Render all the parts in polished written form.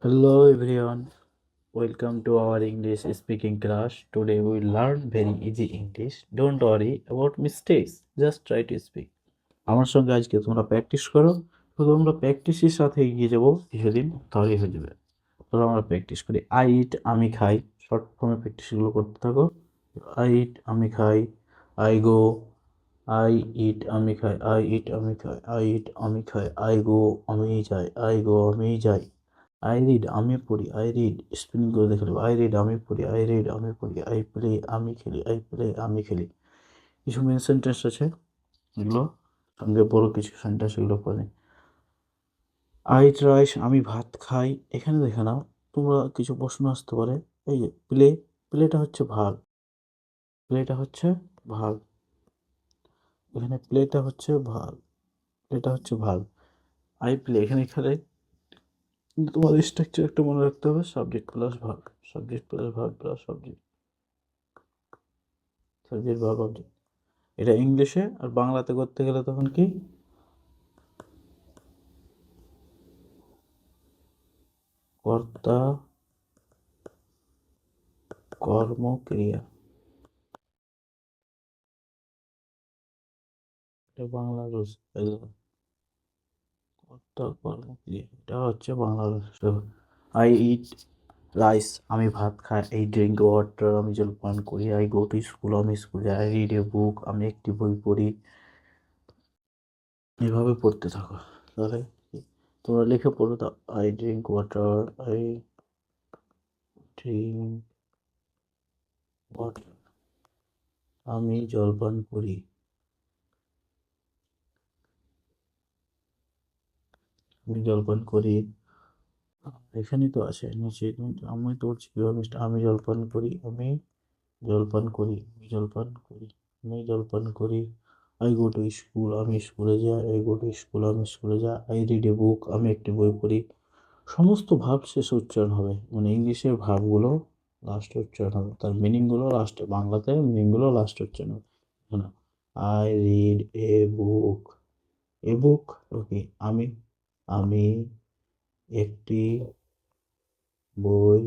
Hello everyone, welcome to our English speaking class. Today we will learn very easy English. Don't worry about mistakes, just try to speak. আমার সঙ্গে আজকে তোমরা practice করো, তো তোমরা প্র্যাকটিসের সাথে এগিয়ে যাবো কিছুদিন, তাহলেই হয়ে যাবে। তো আমরা প্র্যাকটিস করি। আই ইট আমি খাই, শর্ট ফর্মে প্র্যাকটিসগুলো করতে থাকো। আই ইট আমি খাই, আই গো, আই ইট আমি খাই, আই ইট আমি খাই, আই ইট আমি খাই, আই গো আমি যাই, আই গো আমি যাই। আই রিড আমি পড়ি, আই রিড স্পেলিং করে দেখে নেবো। আই রিড আমি পড়ি, আই রিড আমি পড়ি, আই প্লে আমি খেলি, আই প্লে আমি খেলি। কিছু মেন সেন্টেন্স আছে, এগুলো সঙ্গে বড় কিছু সেন্টেন্স, এগুলো পড়ে। আই রাইস আমি ভাত খাই, এখানে দেখে নাও, তোমরা কিছু প্রশ্ন আসতে পারে। এই যে প্লে, প্লেটা হচ্ছে ভাগ, প্লেটা হচ্ছে ভাগ, এখানে প্লেটা হচ্ছে ভাগ, প্লেটা হচ্ছে ভাগ। আই প্লে এখানে খেলে, কিন্তু তোমার স্ট্রাকচার একটা মনে রাখতে হবে, সাবজেক্ট প্লাস ভাগ, সাবজেক্ট প্লাস ভাগ প্লাস সাবজেক্ট, সাবজেক্ট ভাগ অবজেক্ট। এটা ইংলিশে, আর বাংলাতে করতে গেলে তখন কি কর্তা কর্ম ক্রিয়া, এটা বাংলা রুলস। কর্তা কর্ম ক্রিয়া, এটা হচ্ছে Bangla rules. I eat rice আমি ভাত খাই, আই ড্রিঙ্ক ওয়াটার আমি জল পান করি, আই গো টু স্কুল আমি স্কুলে যাই, আই রিড এ বুক আমি একটি বই পড়ি। এভাবে পড়তে থাকো, তাহলে তোমরা লিখে পড়ো। তা I drink water, I drink water, আমি জলপান করি, আমি জলপান করি। এখানেই তো আছে নিচে, আমি তো বলছি কীভাবে আমি জলপান করি, আমি জলপান করি, আমি জলপান করি, আমি জলপান করি। আই গো টু স্কুল আমি স্কুলে যাই, আই গো টু স্কুল আমি স্কুলে যাই, আই রিড এ বুক আমি একটি বই পড়ি। সমস্ত ভাব শেষে উচ্চারণ হবে, মানে ইংলিশের ভাবগুলো লাস্টে উচ্চারণ হবে, তার মিনিংগুলো লাস্টে, বাংলাতে মিনিংগুলো লাস্টে উচ্চারণ হবে। আই রিড এ বুক, এ বুক ওকে, আমি আমি একটি বই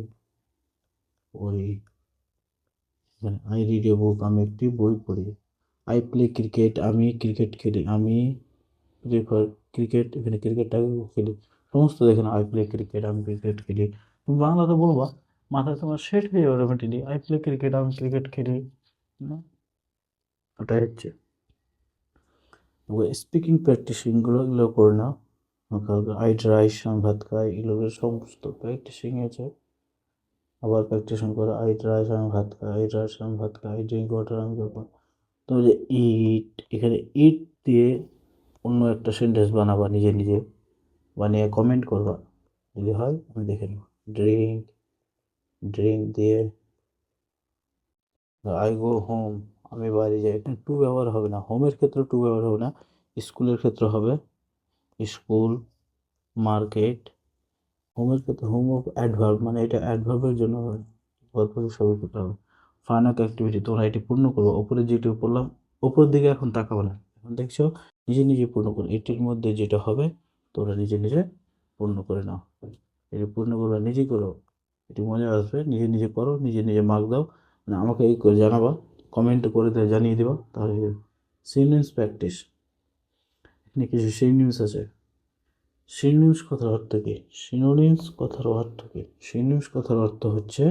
পড়ি, মানে আই রিড এ বুক আমি একটি বই পড়ি। আই প্লে ক্রিকেট আমি ক্রিকেট খেলি, আমি প্রিফার ক্রিকেট, এখানে ক্রিকেটটাকে খেলি। সমস্ত দেখেন আই প্লে ক্রিকেট আমি ক্রিকেট খেলি। তুমি বাংলাতে বলবা, মাথায় তোমার সেট হয়ে যাবে অটোমেটিকলি, আই প্লে ক্রিকেট আমি ক্রিকেট খেলি। না, ওটাই হচ্ছে স্পিকিং প্র্যাকটিসিংগুলো, এগুলো করে নাও। আই রাইস আমি ভাত খাই, এগুলো সমস্ত প্র্যাকটিসিং আছে। আবার প্র্যাকটিসিং করে আই রাইস আমি ভাত খাই, আই রাইস আমি ভাত খাই, আই ড্রিঙ্ক ওয়াটার আমি যখন। তুমি যে ইট, এখানে ইট দিয়ে অন্য একটা সেন্টেন্স বানাবা, নিজে নিজে বানিয়ে কমেন্ট করবা, যদি হয় আমি দেখে নেব। ড্রিঙ্ক, ড্রিঙ্ক দিয়ে আই গো হোম আমি বাড়ি যাই, এখানে টু ব্যবহার হবে না, হোমের ক্ষেত্রে টু ব্যবহার হবে না, স্কুলের ক্ষেত্রে হবে স্কুল, মার্কেট। হোমের ক্ষেত্রে হোম অফ অ্যাডভার্ব, মানে এটা অ্যাডভার্বের জন্য সবই করতে হবে। ফাইনাল অ্যাক্টিভিটি, তোমরা এটি পূর্ণ করবো। ওপরে যেটি পড়লাম, ওপরের দিকে এখন তাকাবো না, এখন দেখছো নিজে নিজে পূর্ণ করো, এটির মধ্যে যেটা হবে তোমরা নিজে নিজে পূর্ণ করে নাও। এটি পূর্ণ করবে, নিজেই করো, এটি মনে আসবে, নিজে নিজে করো, নিজে নিজে মার্ক দাও, মানে আমাকে এই করে জানাবা, কমেন্ট করে জানিয়ে দিবা, তাহলে সিনোনিমস প্র্যাকটিস। এখানে কিছু সিনোনিমস আছে। সিনোনিমস কথার অর্থ কি? সিনোনিমস কথার অর্থ কি? সিনোনিমস কথার অর্থ হচ্ছে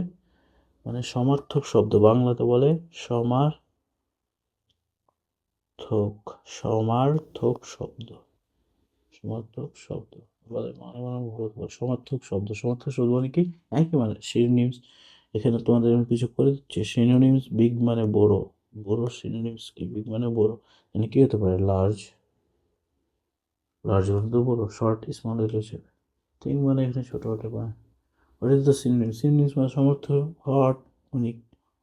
মানে সমার্থক শব্দ, বাংলাতে বলে সমার্থক শব্দ, সমার্থক শব্দ বলে, সমার্থক শব্দ, সমার্থক শব্দ মানে কি? একই মানে সিনোনিমস। এখানে তোমাদের আমি কিছু করে দিচ্ছি। সিনোনিমস বিগ মানে বড়, বড় সিনোনিমস কি? বিগ মানে বড়, মানে কি হতে পারে? লার্জ, লার্জ মানে তো বড়। শর্ট স্মল রয়েছে, থিং মানে এখানে ছোট হতে পারে। What is the synonym? Synonyms মানে সমর্থক। হট মানে,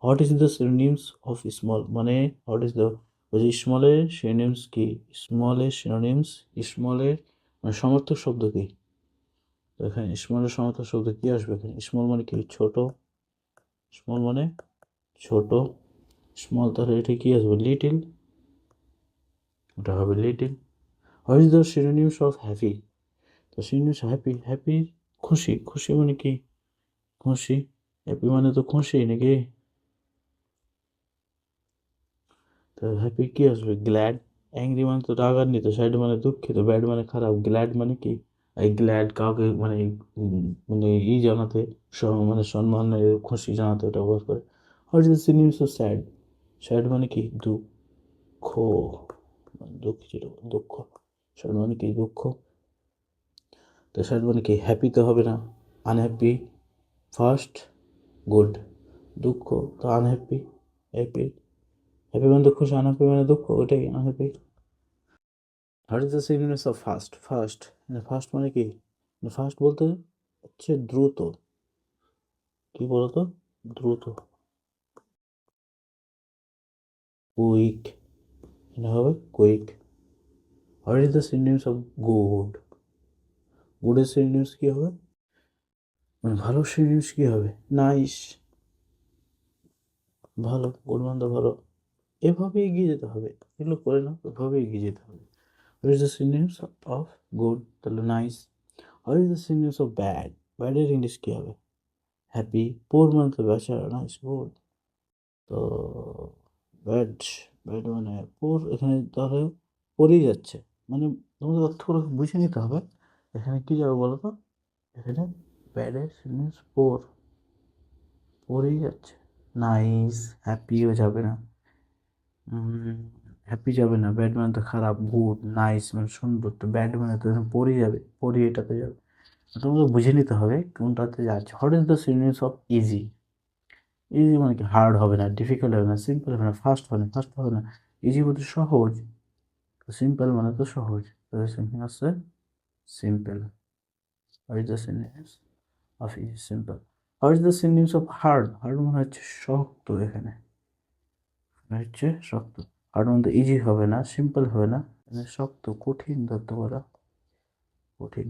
what is the synonyms of small, মানে হোয়াট ইজ দ্য, ওই যে স্মলের সিনোনিমস কি? স্মলের সিনোনিমস, স্মলের মানে সমর্থক শব্দ কি? তো এখানে স্মলের সমর্থক শব্দ কি আসবে? এখানে স্মল মানে কি? ছোট, স্মল মানে ছোট, স্মল, তাহলে এটা কি আসবে? লিটিল, ওটা হবে little. What is the synonyms of happy? তো সিনোনিমস হ্যাপি, হ্যাপি খুশি, খুশি মানে কি? খুশি, হ্যাপি মানে তো খুশি নাকি? তো হ্যাপি কি আসবে? গ্ল্যাড। অ্যাংরি মানে তো রাগান্বিত, স্যাড মানে দুঃখিত, ব্যাড মানে খারাপ, গ্ল্যাড মানে কি? এই গ্ল্যাড কাউকে মানে মানে জানাতে, মানে সম্মানের খুশি জানাতে ওটা ব্যবহার করে। What is the synonyms of sad? Sad মানে কি? দুঃখ, মানে দুঃখ, যেটা দুঃখ। স্যাড মানে কি? দুঃখ। তো স্যাড মানে কি? হ্যাপি তো হবে না, আনহ্যাপি ফার্স্ট, গুড। দুঃখ তো আনহ্যাপি, হ্যাপি। হ্যাপি মানে তো খুশি, আনহ্যাপি মানে দুঃখ, ওটাই unhappy. What is the synonyms of fast? Fast, fast মানে কি? ফাস্ট বলতে হচ্ছে দ্রুত। কি বলতো? দ্রুত। কুইক, এটা হবে quick. What is the synonyms of good? গুডের সিনোনিমস কি হবে? মানে ভালো সিনোনিমস কি হবে? নাইস। ভালো, গুড মানে তো ভালো। এভাবে এগিয়ে যেতে হবে, এগুলো করে না, এভাবে এগিয়ে যেতে হবে। What is the synonyms of good? তাহলে nice. What is the synonyms of bad? ব্যাডের ইংলিশ কি হবে? হ্যাপি। পোর মানে তো বেচারা, নাইস, গুড। তো ব্যাড, ব্যাড মানে পোর, এখানে তাহলে পড়েই যাচ্ছে, মানে তোমাদের অর্থগুলো বুঝে নিতে হবে। এখানে কি যাবে বলো তো? এখানে ব্যাডের সিনস পোর, পড়েই যাচ্ছে। নাইস, হ্যাপিও যাবে না, হ্যাপি যাবে না, ব্যাড মানে তো খারাপ, গুড, নাইস মানে সুন্দর, তো ব্যাড মানে তো এখানে পড়েই যাবে, পড়ে এটাতে যাবে। তোমাকে বুঝে নিতে হবে কোনটাতে যাচ্ছে। What is the synonyms of easy? Easy মানে কি? হার্ড হবে না, ডিফিকাল্ট হবে না, সিম্পল হবে না, ফাস্ট হবে না, ফাস্ট হবে না। ইজি বলতে সহজ, সিম্পল মানে তো সহজ, তাহলে সিম্পল আসছে simple. What is the synonyms of easy? Simple. What is the synonyms of hard? Hard মানে হচ্ছে শক্ত, এখানে হচ্ছে শক্ত। হার্ড মানে তো ইজি হবে না, সিম্পল হবে না, মানে শক্ত, কঠিন ধরতে পারো, কঠিন।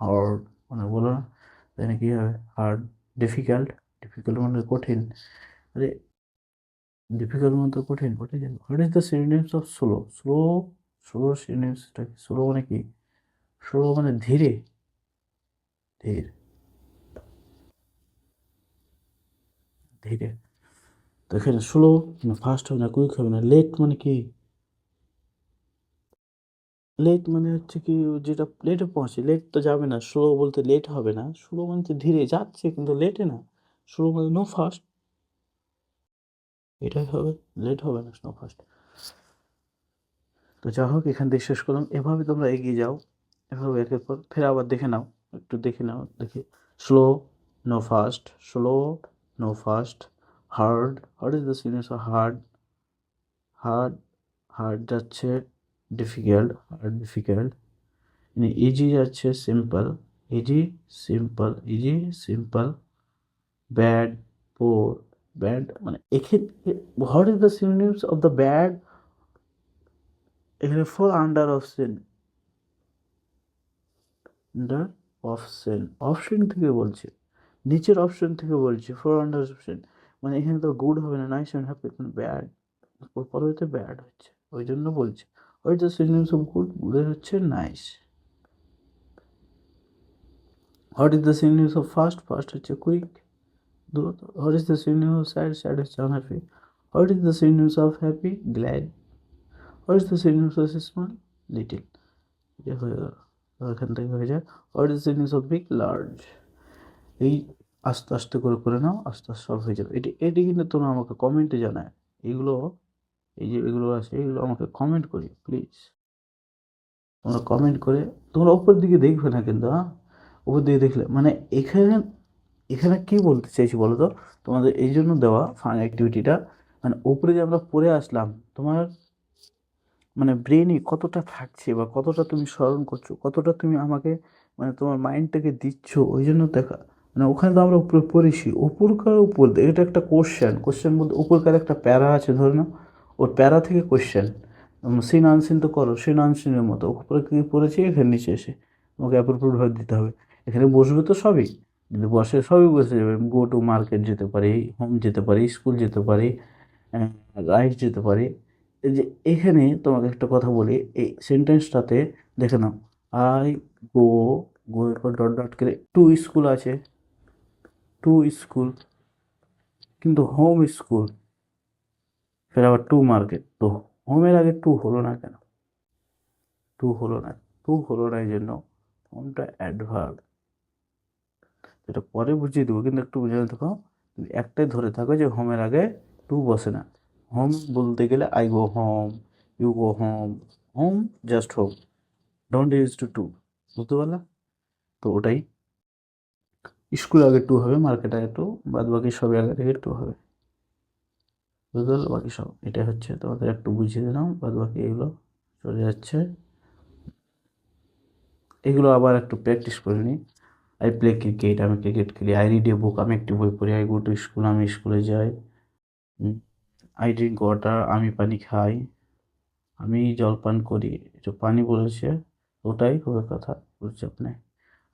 হার্ড মানে বলো না, তাহলে কি হবে? হার্ড। ডিফিকাল্ট, ডিফিকাল্ট মানে কঠিন। আরে ডিফিকাল্ট মানে তো কঠিন, কঠিন যাবে। What is the synonyms of slow? Slow, slow সিনোনিমসটা কি? স্লো মানে কি? স্লো মানে ধীরে, ধীর, ধীরে। তো এখানে স্লো না, ফাস্ট হবে না, কুইক হবে না। লেট মানে কি? লেট মানে হচ্ছে কি, যেটা লেটে পৌঁছে, লেট তো যাবে না। স্লো বলতে লেট হবে না, স্লো মানে তো ধীরে যাচ্ছে কিন্তু লেটে না। স্লো মানে নো ফাস্ট, এটাই হবে, লেট হবে না, নো ফাস্ট। তো যা হোক, এখান থেকে শেষ করলাম। এভাবে তোমরা এগিয়ে যাও, এভাবে একের পর ফের আবার দেখে নাও, একটু দেখে নাও, দেখি। Slow, no fast, slow, no fast. Hard, what is the synonyms of hard? Hard, hard যাচ্ছে ডিফিকাল্ট, হার্ড ডিফিকাল্ট। ইজি যাচ্ছে simple, easy simple, easy simple. Bad, poor, bad মানে এক্ষেত্রে what is the synonyms of the bad? এখানে fall under option, under option, option থেকে বলছে, নিচের option থেকে বলছে, ফর আন্ডার অপশন। মানে এখানে তো গুড হবে না, নাইস অ্যান্ড হ্যাপি, ব্যাড, পরবর্তীতে ব্যাড হচ্ছে, ওই জন্য বলছে। ওই যে সিনোনিমস অফ গুড, গুডের হচ্ছে nice. What is the synonyms of fast? Fast হচ্ছে কুইক, দ্রুত। What is the synonyms of sad? Sad হচ্ছে unhappy. What is the synonyms of happy? Glad. What is the synonyms of small? Little. এটা হয়ে গেল, এখান থেকে হয়ে যায়। What is the synonyms of big? Large. এই আস্তে আস্তে করে করে নাও, আস্তে আস্তে সব হয়ে যাবে। এটি এটি কিন্তু তোমরা আমাকে কমেন্টে জানায়, এগুলো, এই যে এগুলো আছে, এগুলো আমাকে কমেন্ট করি প্লিজ। তোমরা কমেন্ট করে, তোমরা উপর দিকে দেখবে না কিন্তু, হ্যাঁ, উপর দিকে দেখলে মানে এখানে, এখানে কি বলতে চাইছি বলো তো? তোমাদের এই জন্য দেওয়া ফান অ্যাক্টিভিটিটা, মানে উপরে যে আমরা পড়ে আসলাম, তোমার মানে ব্রেনে কতটা থাকছে বা কতটা তুমি স্মরণ করছো, কতটা তুমি আমাকে মানে তোমার মাইন্ডটাকে দিচ্ছ, ওই জন্য দেখা। মানে ওখানে তো আমরা উপরে পড়েছি, উপরকার উপর এটা একটা কোশ্চেন, কোশ্চেন বলতে উপরকার একটা প্যারা আছে ধরে নাও, ওর প্যারা থেকে কোশ্চেন, সিন আনসিন তো করো, সিন আনসিনের মতো উপরে কি পড়েছি, এখানে নিচে এসে তোমাকে অ্যাপ্রোপ্রিয়েট দিতে হবে। এখানে বসবে তো সবই, যদি বসে সবই বসে যাবে। গো টু মার্কেট যেতে পারি, হোম যেতে পারি, স্কুল যেতে পারি, রাইট যেতে পারি। এই যে এখানে তোমাকে একটা কথা বলি, এই সেন্টেন্সটাতে দেখে নাও, আই গো গোয়ের পর ডট ডট করে টু স্কুল আছে, টু স্কুল, কিন্তু হোম স্কুল, ফের আবার টু মার্কেট। তো হোমের আগে টু হলো না কেন? টু হলো না, টু হলো না এই জন্য হোমটা অ্যাডভার্ব, এটা পরে বুঝিয়ে দেবো, কিন্তু একটু বুঝে দেখো। একটাই ধরে থাকো যে হোমের আগে টু বসে না। হোম বলতে গেলে I go home, you go home, home just home, don't use to, বুঝতে পারলা? তো ওটাই, স্কুল আগে টু হবে, মার্কেট আগে টু, বাদ বাকি সবই আগে থেকে টু হবে, বুঝতে পারলো? বাকি সব এটা হচ্ছে তোমাদের একটু বুঝিয়ে দিলাম, বাদ বাকি এগুলো চলে যাচ্ছে। এগুলো আবার একটু প্র্যাকটিস করে নিই। আই প্লে ক্রিকেট, আমি ক্রিকেট খেলি। আই রিড এ বুক, আমি একটি বই পড়ি। আই গো টু স্কুল, আমি স্কুলে যাই। আই ড্রিঙ্ক ওয়াটার, আমি পানি খাই। আমি জল পান করি, এটা পানি বলেছে, ওটাই হবে কথা, বুঝছে আপনি?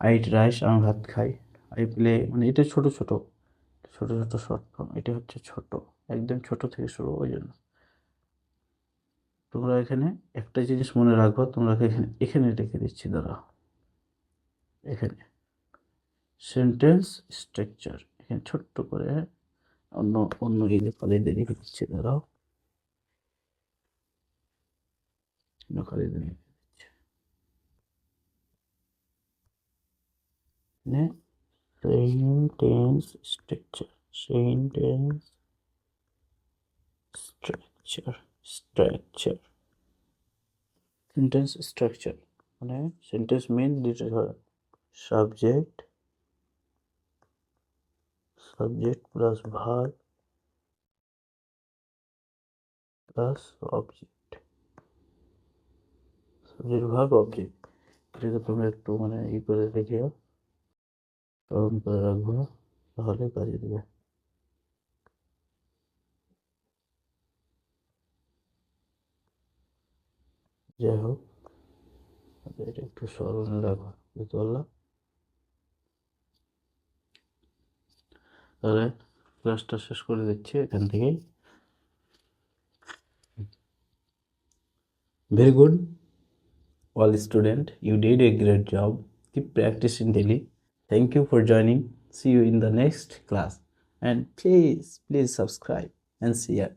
আই ইট রাইস, আমি ভাত খাই। আই প্লে, মানে এটা ছোট ছোট ছোট ছোট শর্ট ফর্ম, এটা হচ্ছে ছোট, একদম ছোট থেকে শুরু, ওই জন্য তোমরা এখানে একটা জিনিস মনে রাখবো, তোমরা এখানে এখানে রেখে দিচ্ছি, দাঁড়াও, এখানে সেন্টেন্স স্ট্রাকচার, এখানে ছোট্ট করে অন্য অন্য এই যে কালিতে রেখে দিচ্ছি, দাঁড়াও, অন্য কালিতে রেখে দিচ্ছি, মানে sentence structure, sentence structure, structure, sentence structure, মানে সেন্টেন্স মেন দুটো হয়, subject, subject plus verb plus object, subject verb object. এটাকে তোমরা একটু মানে ই করে রেখেও, স্মরণ করে রাখবো, তাহলে কাজে দেবে। যাই হোক, এটা একটু স্মরণে রাখো, বুঝতে পারলাম? তাহলে ক্লাসটা শেষ করে দিচ্ছি এখান থেকেই। Very good, all student, you did a great job. Keep practicing daily. Thank you for joining. See you in the next class. And please subscribe and share.